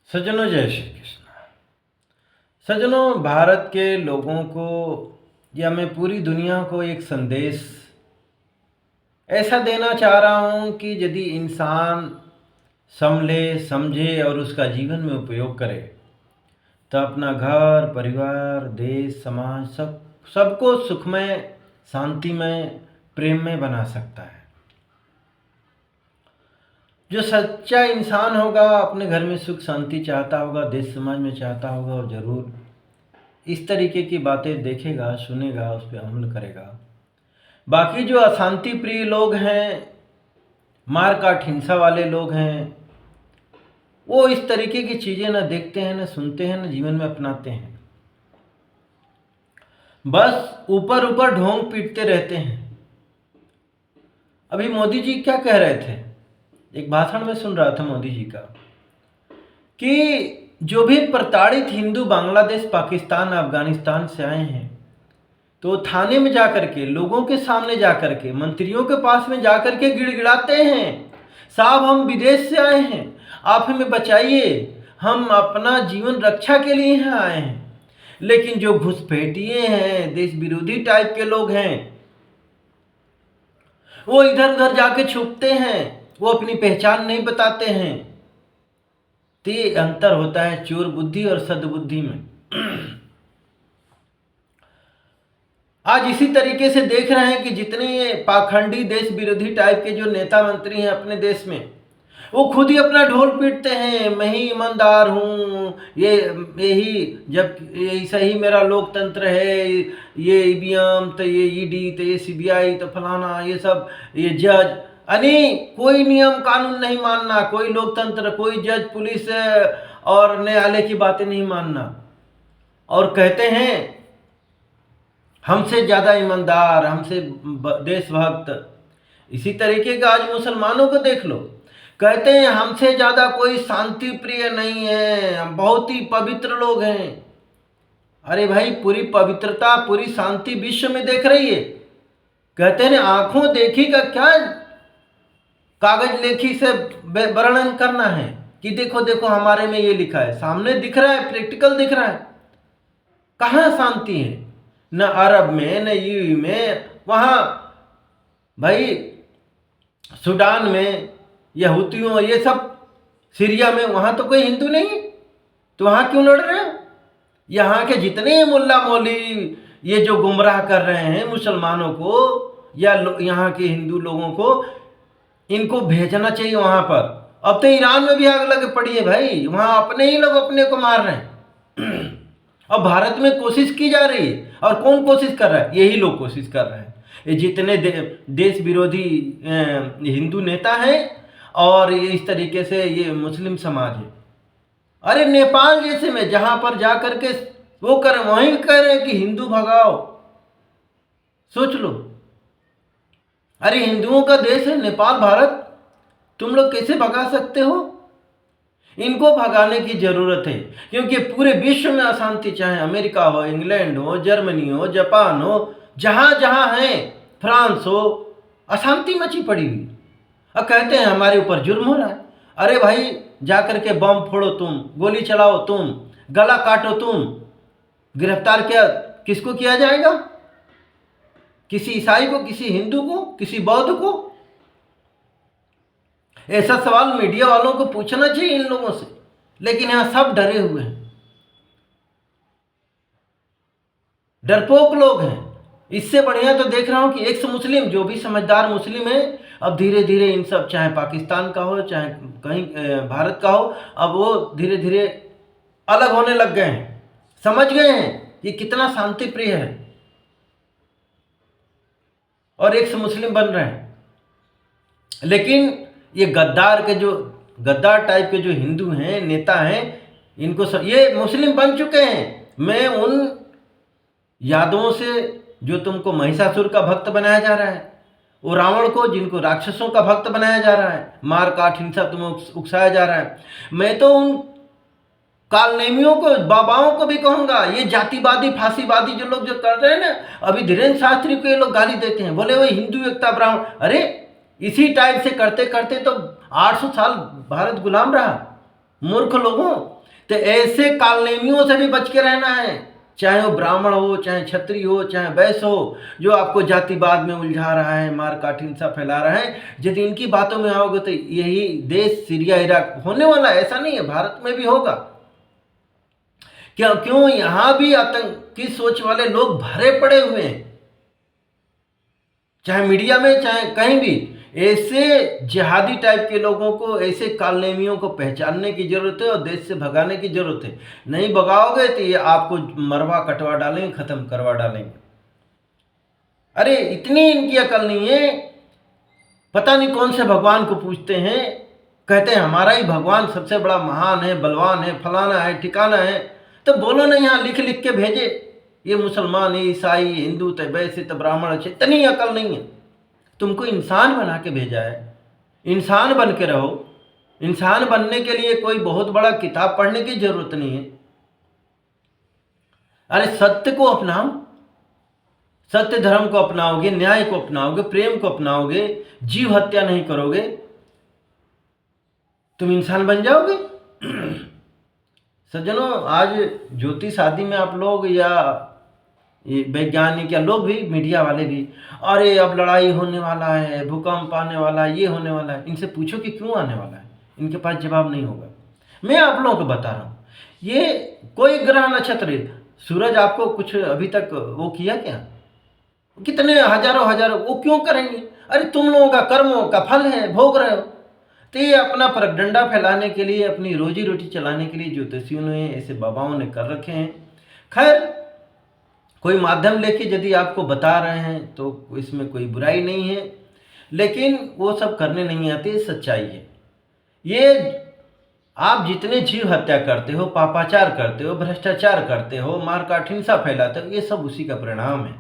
सज्जनों, जय श्री कृष्ण। सज्जनों, भारत के लोगों को या मैं पूरी दुनिया को एक संदेश ऐसा देना चाह रहा हूँ कि यदि इंसान संभले, समझे और उसका जीवन में उपयोग करे तो अपना घर, परिवार, देश, समाज सबको सुखमय, शांतिमय, प्रेम में बना सकता है। जो सच्चा इंसान होगा अपने घर में सुख शांति चाहता होगा, देश समाज में चाहता होगा और ज़रूर इस तरीके की बातें देखेगा, सुनेगा, उस पर अमल करेगा। बाकी जो अशांति प्रिय लोग हैं, मार काट हिंसा वाले लोग हैं, वो इस तरीके की चीज़ें न देखते हैं, न सुनते हैं, न जीवन में अपनाते हैं। बस ऊपर ऊपर ढोंग पीटते रहते हैं। अभी मोदी जी क्या कह रहे थे, एक भाषण में सुन रहा था मोदी जी का, कि जो भी प्रताड़ित हिंदू बांग्लादेश, पाकिस्तान, अफगानिस्तान से आए हैं तो थाने में जाकर के, लोगों के सामने जाकर के, मंत्रियों के पास में जाकर के गिड़गिड़ाते हैं, साहब हम विदेश से आए हैं, आप हमें बचाइए, हम अपना जीवन रक्षा के लिए यहाँ आए हैं। लेकिन जो घुसपैठिए हैं, देश विरोधी टाइप के लोग हैं, वो इधर उधर जाके छुपते हैं, वो अपनी पहचान नहीं बताते हैं। तो ये अंतर होता है चोर बुद्धि और सद्बुद्धि में। आज इसी तरीके से देख रहे हैं कि जितने ये पाखंडी, देश विरोधी टाइप के जो नेता मंत्री हैं अपने देश में, वो खुद ही अपना ढोल पीटते हैं, मैं ही ईमानदार हूँ, यही सही मेरा लोकतंत्र है, ये ईवीएम तो ये ईडी तो ये सीबीआई तो फलाना, ये सब, ये जज, कोई नियम कानून नहीं मानना, कोई लोकतंत्र, कोई जज, पुलिस और न्यायालय की बातें नहीं मानना, और कहते हैं हमसे ज़्यादा ईमानदार, हमसे देशभक्त। इसी तरीके का आज मुसलमानों को देख लो, कहते हैं हमसे ज़्यादा कोई शांति प्रिय नहीं है, हम बहुत ही पवित्र लोग हैं। अरे भाई, पूरी पवित्रता, पूरी शांति विश्व में देख रही है। कहते हैं आंखों देखी का क्या कागज लेखी से वर्णन करना है कि देखो देखो हमारे में ये लिखा है, सामने दिख रहा है, प्रैक्टिकल दिख रहा है। कहाँ शांति है? न अरब में, न यूएई में, वहाँ भाई सूडान में, यहूदियों, ये सब सीरिया में, वहाँ तो कोई हिंदू नहीं, तो वहाँ क्यों लड़ रहे हो? यहाँ के जितने मुल्ला मौली ये जो गुमराह कर रहे हैं मुसलमानों को या यहाँ के हिंदू लोगों को, इनको भेजना चाहिए वहाँ पर। अब तो ईरान में भी आग लगे पड़ी है भाई, वहाँ अपने ही लोग अपने को मार रहे हैं। अब भारत में कोशिश की जा रही है, और कौन कोशिश कर रहा है? यही लोग कोशिश कर रहे हैं, ये जितने देश विरोधी हिंदू नेता हैं और ये इस तरीके से ये मुस्लिम समाज है। अरे नेपाल जैसे में जहाँ पर जा कर के वो करें, वहीं कह रहे हैं कि हिंदू भगाओ। सोच लो, अरे हिंदुओं का देश है नेपाल, भारत, तुम लोग कैसे भगा सकते हो? इनको भगाने की जरूरत है, क्योंकि पूरे विश्व में अशांति, चाहे अमेरिका हो, इंग्लैंड हो, जर्मनी हो, जापान हो, जहाँ जहाँ है, फ्रांस हो, अशांति मची पड़ी हुई। और कहते हैं हमारे ऊपर जुर्म हो रहा है। अरे भाई, जाकर के बम फोड़ो तुम, गोली चलाओ तुम, गला काटो तुम, गिरफ्तार किसको किया जाएगा? किसी ईसाई को, किसी हिंदू को, किसी बौद्ध को? ऐसा सवाल मीडिया वालों को पूछना चाहिए इन लोगों से, लेकिन यहां सब डरे हुए हैं, डरपोक लोग हैं। इससे बढ़िया तो देख रहा हूं कि एक्स मुस्लिम, जो भी समझदार मुस्लिम है, अब धीरे धीरे इन सब, चाहे पाकिस्तान का हो, चाहे कहीं भारत का हो, अब वो धीरे धीरे अलग होने लग गए हैं, समझ गए हैं कि कितना शांति प्रिय है, और एक्स मुस्लिम बन रहे हैं। लेकिन ये गद्दार टाइप के जो हिंदू हैं, नेता हैं, इनको ये मुस्लिम बन चुके हैं। मैं उन यादवों से, जो तुमको महिषासुर का भक्त बनाया जा रहा है, वो रावण को, जिनको राक्षसों का भक्त बनाया जा रहा है, मार काट हिंसा तुम्हें उकसाया जा रहा है, मैं तो उन कालनेमियों को, बाबाओं को भी कहूंगा, ये जातिवादी, फांसीवादी जो लोग जो कर रहे हैं ना, अभी धीरेन्द्र शास्त्री को ये लोग गाली देते हैं, बोले वो हिंदू एकता, ब्राह्मण। अरे इसी टाइप से करते करते तो 800 साल भारत गुलाम रहा। मूर्ख लोगों, तो ऐसे कालनेमियों से भी बच के रहना है, चाहे वो ब्राह्मण हो, चाहे क्षत्रिय हो, चाहे वैश्य हो, जो आपको जातिवाद में उलझा रहा है, मार काट हिंसा फैला रहा है। यदि इनकी बातों में आओगे तो यही देश सीरिया इराक होने वाला है। ऐसा नहीं है, भारत में भी होगा। क्यों यहां भी आतंकी सोच वाले लोग भरे पड़े हुए हैं, चाहे मीडिया में चाहे कहीं भी। ऐसे जिहादी टाइप के लोगों को, ऐसे कालनेमियों को पहचानने की जरूरत है और देश से भगाने की जरूरत है। नहीं भगाओगे तो ये आपको मरवा कटवा डालेंगे, खत्म करवा डालेंगे। अरे इतनी इनकी अकल नहीं है, पता नहीं कौन से भगवान को पूछते हैं, कहते हैं हमारा ही भगवान सबसे बड़ा महान है, बलवान है, फलाना है, ठिकाना है। तो बोलो ना, यहाँ लिख लिख के भेजे, ये मुसलमान, ये ईसाई, हिंदू, तो वैसे तो ब्राह्मण, इतनी अकल नहीं है। तुमको इंसान बना के भेजा है, इंसान बन के रहो। इंसान बनने के लिए कोई बहुत बड़ा किताब पढ़ने की जरूरत नहीं है। अरे सत्य को अपनाओ, सत्य धर्म को अपनाओगे, न्याय को अपनाओगे, प्रेम को अपनाओगे, जीव हत्या नहीं करोगे, तुम इंसान बन जाओगे। सज्जनों, आज ज्योतिष आदि में आप लोग या वैज्ञानिक या लोग भी, मीडिया वाले भी, अरे अब लड़ाई होने वाला है, भूकंप आने वाला है, ये होने वाला है। इनसे पूछो कि क्यों आने वाला है, इनके पास जवाब नहीं होगा। मैं आप लोगों को बता रहा हूँ, ये कोई ग्रह नक्षत्र, सूरज आपको कुछ अभी तक वो किया क्या? कितने हजारों वो क्यों करेंगे? अरे तुम लोगों का कर्मों का फल है, भोग रहे हो। तो ये अपना परगडंडा फैलाने के लिए, अपनी रोजी रोटी चलाने के लिए ज्योतिषियों ने, ऐसे बाबाओं ने कर रखे हैं। खैर, कोई माध्यम लेके यदि आपको बता रहे हैं तो इसमें कोई बुराई नहीं है, लेकिन वो सब करने नहीं आते, सच्चाई है। ये आप जितने जीव हत्या करते हो, पापाचार करते हो, भ्रष्टाचार करते हो, मारकाट हिंसा फैलाते हो, ये सब उसी का परिणाम है।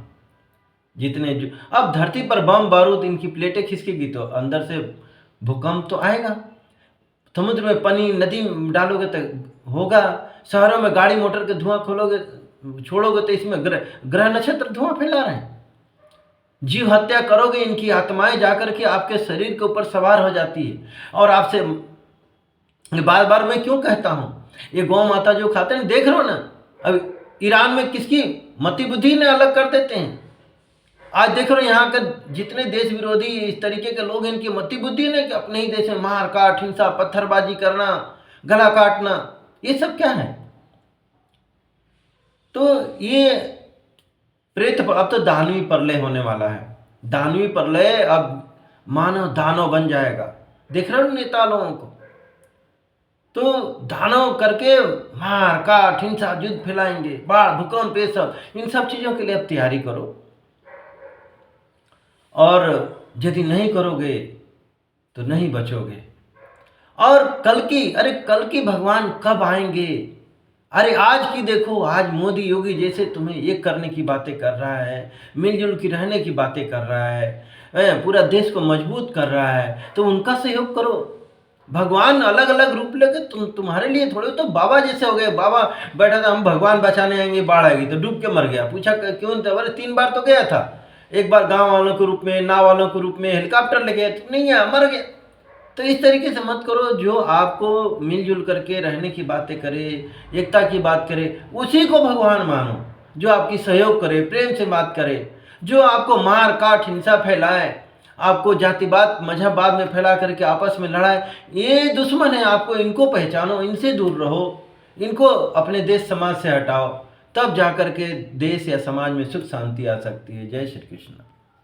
जितने अब धरती पर बम बारूद इनकी प्लेटें खिसकेगी तो अंदर से भूकंप तो आएगा। समुद्र में पानी, नदी डालोगे तो होगा। शहरों में गाड़ी मोटर के धुआं छोड़ोगे तो इसमें ग्रह नक्षत्र धुआं फैला रहे हैं। जीव हत्या करोगे, इनकी आत्माएं जाकर के आपके शरीर के ऊपर सवार हो जाती है। और आपसे बार बार मैं क्यों कहता हूं, ये गौ माता जो खाते हैं, देख रहे हो ना, अब ईरान में किसकी मति बुद्धि ने अलग कर देते हैं। आज देख रहे हो यहाँ के जितने देश विरोधी इस तरीके के लोग हैं, इनकी मति बुद्धि ने कि अपने ही देश में मार काट, हिंसा, पत्थरबाजी करना, गला काटना, ये सब क्या है? तो ये प्रेत, अब तो दानवी प्रलय होने वाला है। दानवी प्रलय, अब मानव दानव बन जाएगा। देख रहे हो नेता लोगों को, तो दानव करके मार काट, हिंसा, युद्ध फैलाएंगे, बाढ़, भूकंप, ये सब, इन सब चीजों के लिए अब तैयारी करो। और यदि नहीं करोगे तो नहीं बचोगे। और कल की भगवान कब आएंगे? अरे आज की देखो, आज मोदी योगी जैसे तुम्हें एक करने की बातें कर रहा है, मिलजुल की रहने की बातें कर रहा है, पूरा देश को मजबूत कर रहा है, तो उनका सहयोग करो। भगवान अलग अलग रूप लेके तुम्हारे लिए थोड़े, तो बाबा जैसे हो गए। बाबा बैठा था, हम भगवान बचाने आएंगे, बाढ़ आएगी, तो डूब के मर गया। पूछा क्यों? अरे 3 बार तो गया था, एक बार गांव वालों के रूप में, नाव वालों के रूप में, हेलीकॉप्टर ले गया, तो नहीं आया, मर गया। तो इस तरीके से मत करो। जो आपको मिलजुल करके रहने की बातें करे, एकता की बात करे, उसी को भगवान मानो। जो आपकी सहयोग करे, प्रेम से बात करे, जो आपको मार काट, हिंसा फैलाए, आपको जातिवाद, मजहबवाद में फैला करके आपस में लड़ाए, ये दुश्मन है। आपको इनको पहचानो, इनसे दूर रहो, इनको अपने देश समाज से हटाओ, तब जाकर के देश या समाज में सुख शांति आ सकती है। जय श्री कृष्ण।